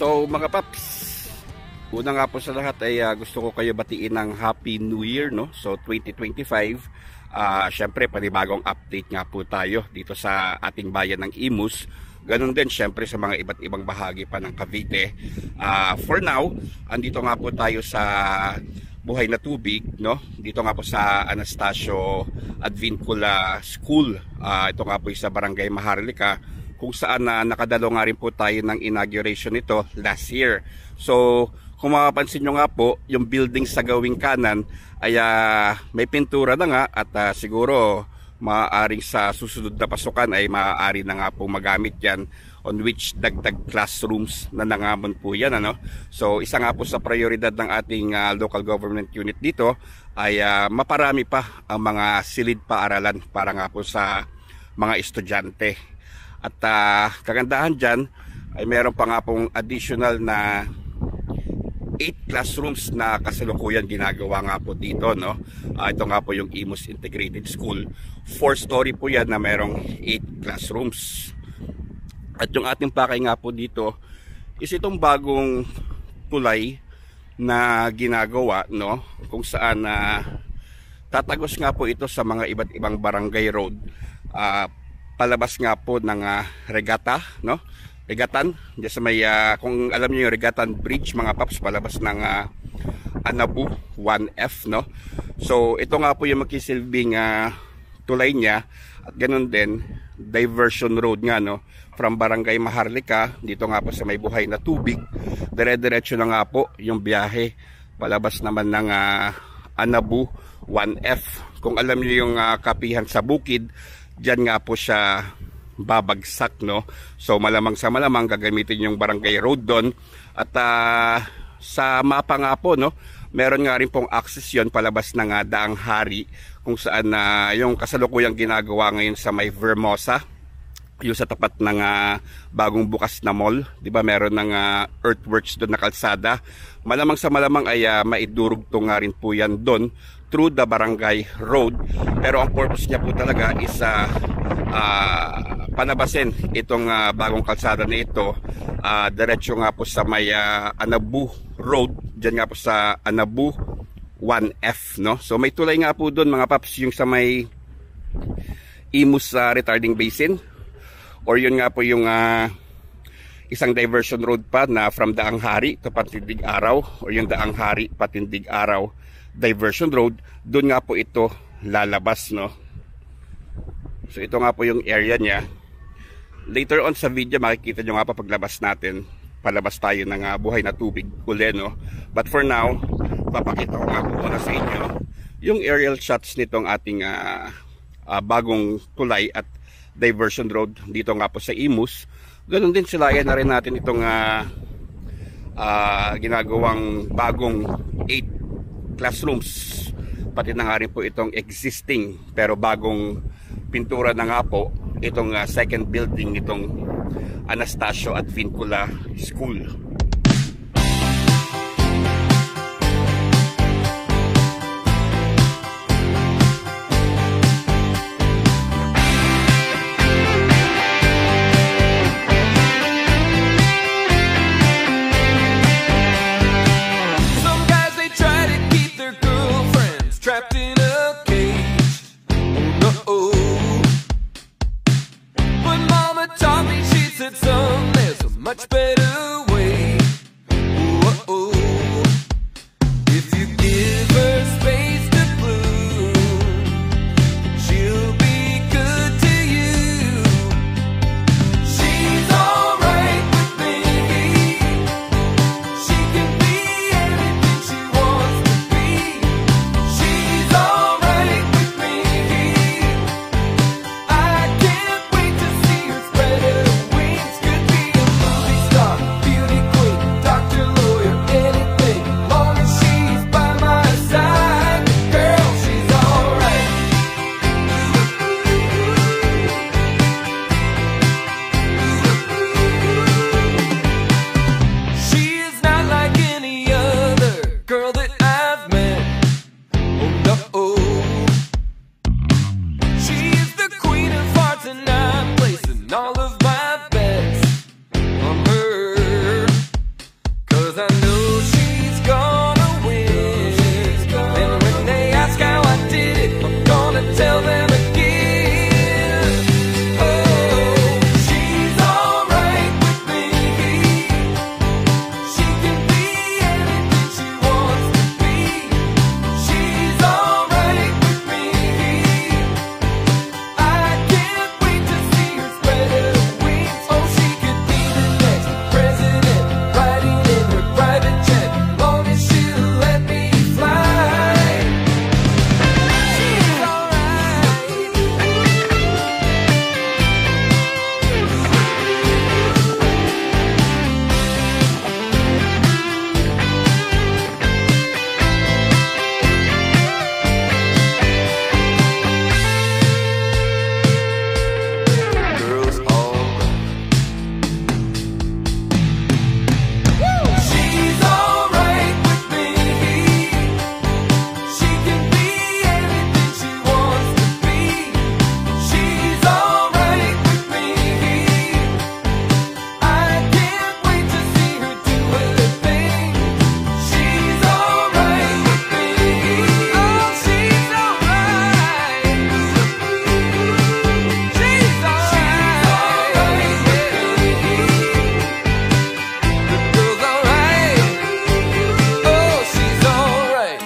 So mga paps, una nga po sa lahat ay gusto ko kayo batiin ng Happy New Year, no? So 2025, syempre panibagong update nga po tayo dito sa ating bayan ng Imus. Ganun din syempre sa mga iba't ibang bahagi pa ng Cavite. For now, andito nga po tayo sa Buhay na Tubig, no? Dito nga po sa Anastasio Advincula School. Ito nga po sa Barangay Maharlika, kung saan nakadalo nga rin po tayo ng inauguration nito last year. So kung mapapansin nyo nga po, yung building sa gawing kanan ay may pintura na nga, at siguro maaaring sa susunod na pasukan ay maaari na nga po magamit yan, on which dagdag classrooms na nangamon po yan, ano? So isa nga po sa prioridad ng ating local government unit dito ay maparami pa ang mga silid paaralan para nga po sa mga estudyante. At kagandahan dyan ay meron pa nga pong additional na 8 classrooms na kasalukuyan ginagawa nga po dito, no? Ito nga po yung Imus Integrated School. 4-story po yan na merong 8 classrooms. At yung ating pakay nga po dito is itong bagong tulay na ginagawa, no? Kung saan tatagos nga po ito sa mga iba't ibang barangay road. Palabas nga po ng Regata, no? Regatan, diyan sa may kung alam niyo yung Regatan Bridge, mga paps, palabas ng Anabu 1F, no? So ito nga po yung magsisilbing tulay niya, at ganoon din diversion road nga, no? From Barangay Maharlika, dito nga po sa may Buhay na Tubig, dire-diretso na nga po yung biyahe palabas naman ng Anabu 1F. Kung alam niyo yung kapihan sa bukid, diyan nga po siya babagsak, no? So malamang sa malamang gagamitin yung barangay road doon. At sa mapa nga po, no, meron nga rin pong access yon palabas ng Daang Hari, kung saan yung kasalukuyang ginagawa ngayon sa may Vermosa, yung sa tapat ng bagong bukas na mall, di ba, meron ng earthworks doon na kalsada. Malamang sa malamang ay maidurugtong nga rin po yan doon through the barangay road. Pero ang purpose niya po talaga is panabasin itong bagong kalsada na ito, diretso nga po sa may Anabu Road, dyan nga po sa Anabu 1F, no? So may tulay nga po doon, mga paps, yung sa may Imus retarding basin, or yun nga po yung isang diversion road pa na from Daang Hari to Patindig Araw, or yung Daang Hari Patindig Araw diversion road. Doon nga po ito lalabas, no? So ito nga po yung area niya. Later on sa video makikita nyo nga pa paglabas natin, palabas tayo ng Buhay na Tubig uli, no? But for now, papakita ko nga po muna sa inyo yung aerial shots nitong ating bagong tulay at diversion road dito nga po sa Imus. Ganun din silayan na rin natin itong ginagawang bagong 8 classrooms, pati na nga rin po itong existing pero bagong pintura na nga po itong second building nitong Anastasio Advincula School. But mama taught me, she said, son, there's a much better way. Whoa, if you give her space to bloom, she'll be good to you. She's alright with me. She can be anything she wants to be. She's alright with me. I can't wait to see her spread her wings. Could be a movie star, beauty queen, doctor, lawyer, anything. Long as she's by my side, girl, she's alright. She is not like any other girl that I've met. Oh no. She is the queen of hearts and I'm placing all of my bets on her. 'Cause I know she's gonna win. And when they ask how I did it, I'm gonna tell them again. Oh, she's alright with me. She can be anything she wants to be. She's alright with me. I can't wait to see her spread her wings. Oh, she could be the next president, riding in her private jet, long as she'll let me fly. She's alright. Girls alright. She's alright with me. She can be anything she wants to be. She's alright with me. I can't wait to see her do her thing. She's alright with me. Oh, she's alright. She's alright with me. The girl's alright. Oh, she's alright.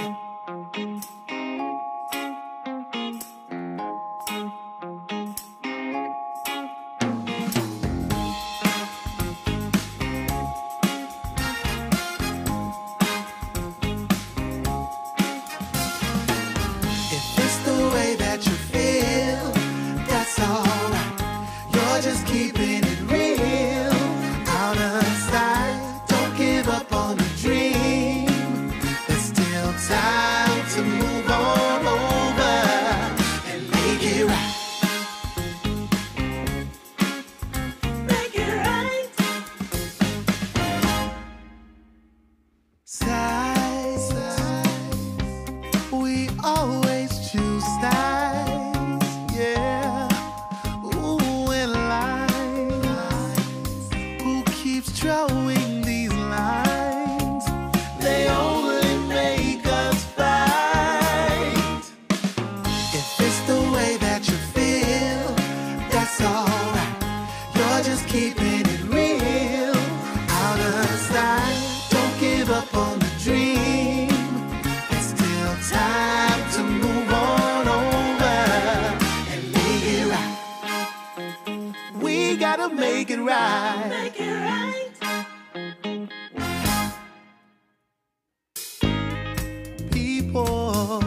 If it's the way that you feel, that's alright. You're just keeping it real. Out of sight, don't give up on the dream. There's still time to move on over and make it right. Make it right. Sides, we always choose sides, yeah. Ooh, and lines, who keeps drawing these lines? They only make us fight. If it's the way that you feel, that's alright. You're just keeping it real. Out of sight, don't give up on the dream. There's still time to move on over and make it right. We gotta make it right. Make it right. People,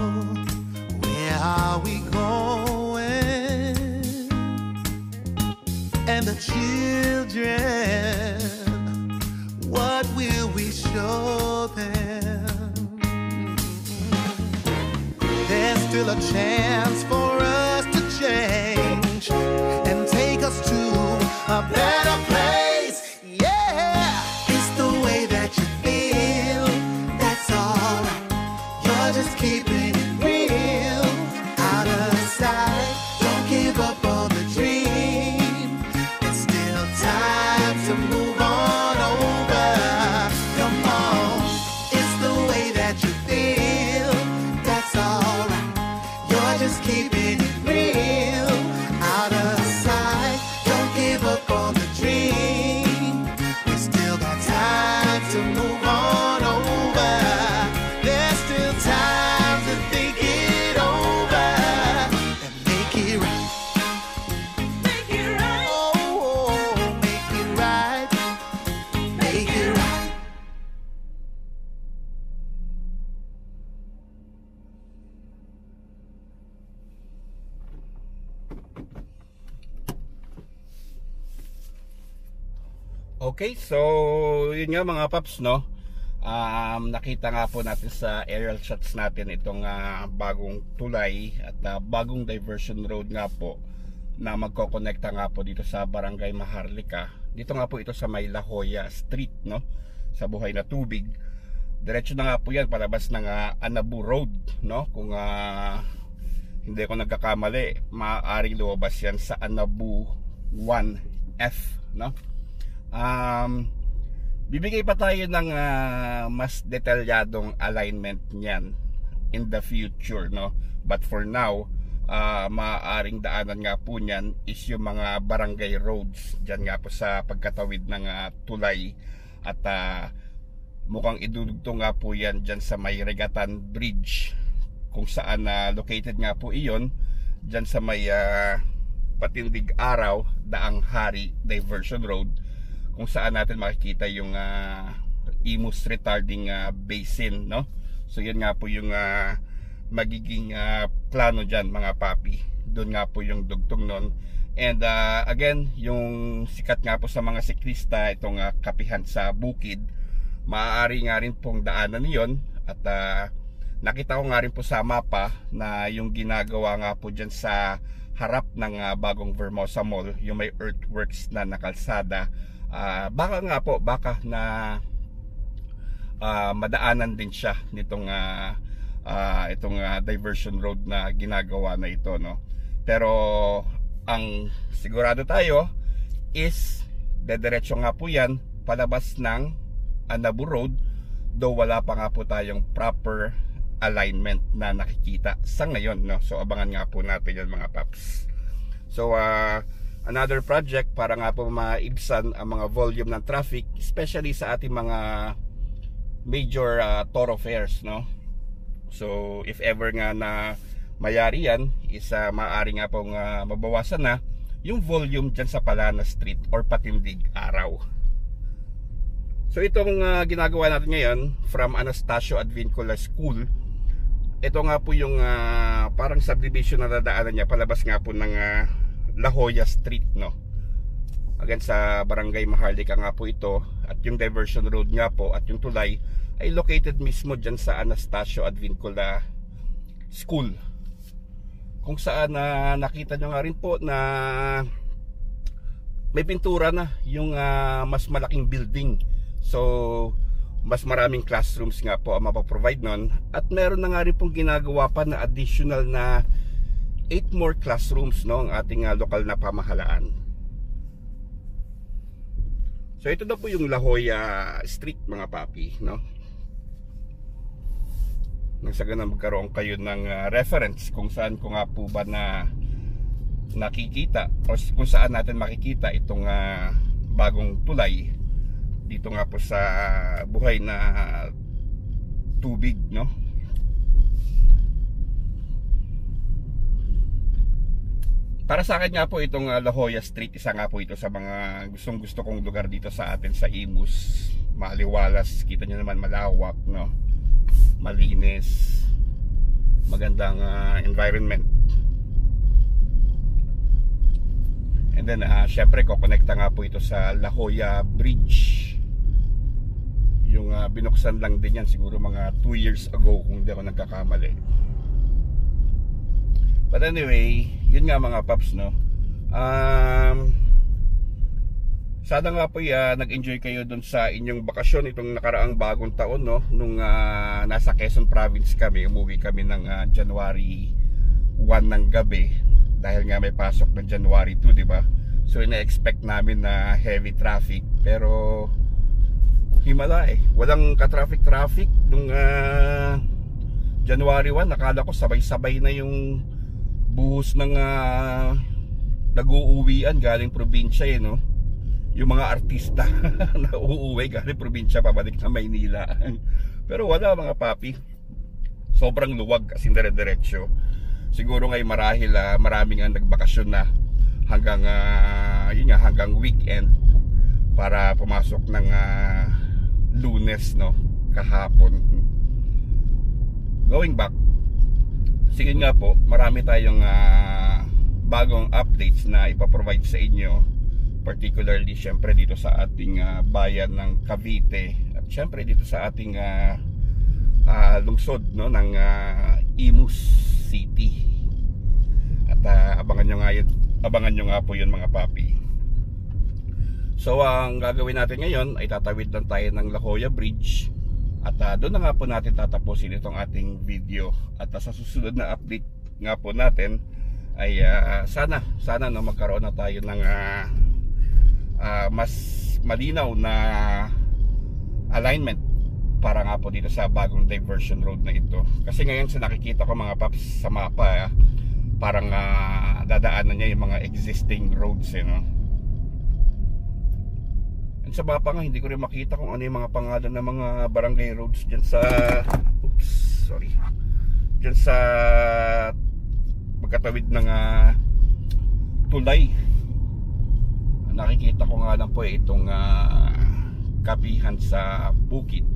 where are we going? And the children, what will we show them? There's still a chance for us to change and take us to a better place. Yeah, it's the way that you feel. That's alright. You're just keeping it real. Out of sight, don't give up on the dream. There's still time to move on over. Come on, it's the way that you feel. That's alright. You're just keeping Okay, so yun nga mga paps, no. Nakita nga po natin sa aerial shots natin itong bagong tulay at bagong diversion road nga po na magkokonekta nga po dito sa Barangay Maharlika. Dito nga po ito sa may La Jolla Street, no, sa Buhay na Tubig. Diretso na nga po yan palabas ng Anabu Road, no. Kung hindi ko nagkakamali, maaaring lumabas yan sa Anabu 1F, no. Bibigay pa tayo ng mas detalyadong alignment niyan in the future, no. But for now, maaaring daanan nga po niyan is yung mga barangay roads diyan nga po sa pagkatawid ng tulay at mukhang idudugtong nga po yan diyan sa may Regatan Bridge, kung saan located nga po iyon diyan sa may Patindig Araw Daang Hari Diversion Road, kung saan natin makikita yung Imus Retarding Basin, no. So yan nga po yung magiging plano dyan mga papi. Doon nga po yung dugtong nun. And again, yung sikat nga po sa mga siklista, itong kapihan sa bukid, maaari nga rin pong daanan niyon. At nakita ko nga rin po sa mapa na yung ginagawa nga po dyan sa harap ng bagong Vermosa Mall, yung may earthworks na nakalsada, baka nga po, baka na madaanan din siya nitong itong diversion road na ginagawa na ito, no. Pero ang sigurado tayo is dediretso nga po yan palabas ng Anabu Road, though wala pa nga po tayong proper alignment na nakikita sa ngayon, no. So abangan nga po natin yan mga paps. So another project para nga po maibsan ang mga volume ng traffic, especially sa ating mga major thoroughfares, no. So if ever nga na mayari yan, is maaari nga pong mabawasan na yung volume dyan sa Palana Street or Patindig Araw. So itong ginagawa natin ngayon from Anastasio Advincula School, ito nga po yung parang subdivision na dadaanan niya palabas nga po ng La Jolla Street, no. Again sa Barangay Maharlika nga po ito, at yung diversion road nga po at yung tulay ay located mismo dyan sa Anastasio Advincula School, kung saan nakita nyo nga rin po na may pintura na yung mas malaking building. So mas maraming classrooms nga po ang mapaprovide nun, at meron na nga rin pong ginagawa pa na additional na 8 more classrooms, no, ang ating lokal na pamahalaan. So ito na po yung La Jolla Street mga papi, no. Nang sa ganun magkaroon kayo ng reference kung saan ko nga po ba na nakikita o kung saan natin makikita itong bagong tulay dito nga po sa Buhay na Tubig, no. Para sa akin nga po itong La Jolla Street, isa nga po ito sa mga gustong-gusto kong lugar dito sa atin sa Imus. Maaliwalas, kita nyo naman, malawak, no, malinis, magandang environment. And then syempre kokonekta nga po ito sa La Jolla Bridge. Yung binuksan lang din yan siguro mga 2 years ago kung hindi ako nagkakamali. But anyway, yun nga mga paps, no. Sana nga po nag-enjoy kayo dun sa inyong bakasyon itong nakaraang bagong taon, no. Nung nasa Quezon Province kami, umuwi kami ng January 1 ng gabi dahil nga may pasok ng January 2, di ba? So ina-expect namin na heavy traffic, pero himala walang ka-traffic nung January 1. Nakala ko sabay-sabay na yung buhos ng nag-uuwian galing probinsya, no. Yung mga artista na uuwi galing probinsya pabalik na Maynila. Pero wala mga papi, sobrang luwag kasi dire-diretso. Siguro ngay marahil maraming ang nagbakasyon na hanggang yun nga, hanggang weekend para pumasok ng Lunes, no, kahapon. Going back, sige nga po, marami tayong bagong updates na ipaprovide sa inyo particularly syempre dito sa ating bayan ng Cavite at syempre dito sa ating lungsod, no, ng Imus City. At abangan nyo nga po yun mga papi. So ang gagawin natin ngayon ay tatawid lang tayo ng La Jolla Bridge at doon na nga po natin tatapusin itong ating video. At sa susunod na update nga po natin ay sana no, magkaroon na tayo ng mas malinaw na alignment para nga po dito sa bagong diversion road na ito. Kasi ngayon sa nakikita ko mga paps sa mapa, parang dadaanan niya yung mga existing roads, no? And sa mapa nga hindi ko rin makita kung ano yung mga pangalan ng mga barangay roads dyan sa dyan sa magkatawid ng tulay. Nakikita ko nga lang po itong kapihan sa bukid.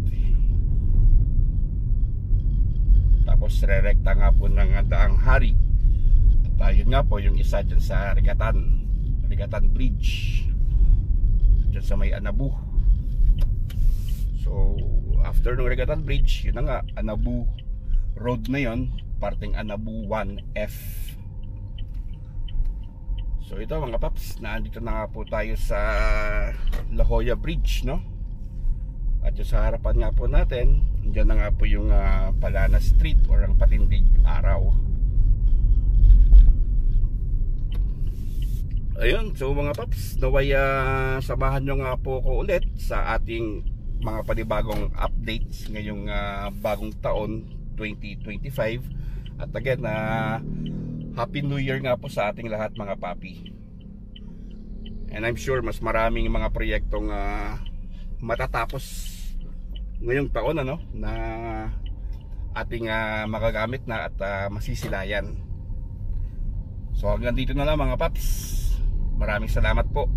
Tapos rerekta nga po ng Daang Hari. At yun nga po yung isa dyan sa Regatan Bridge dyan sa may Anabu. So after ng Regatan Bridge, yun na nga, Anabu Road na yun, parteng Anabu 1F. So ito mga paps, naandito na nga po tayo sa La Jolla Bridge, no? At yung sa harapan nga po natin, dyan na nga po yung Palana Street or ang Patindig Araw. Ayun, so mga paps, naway samahan nyo nga po ko ulit sa ating mga panibagong updates ngayong bagong taon 2025. At again, Happy New Year nga po sa ating lahat mga papi. And I'm sure mas maraming mga proyektong matatapos ngayong taon, ano, na ating magagamit na at masisilayan. So hanggang dito na lang mga paps. Maraming salamat po.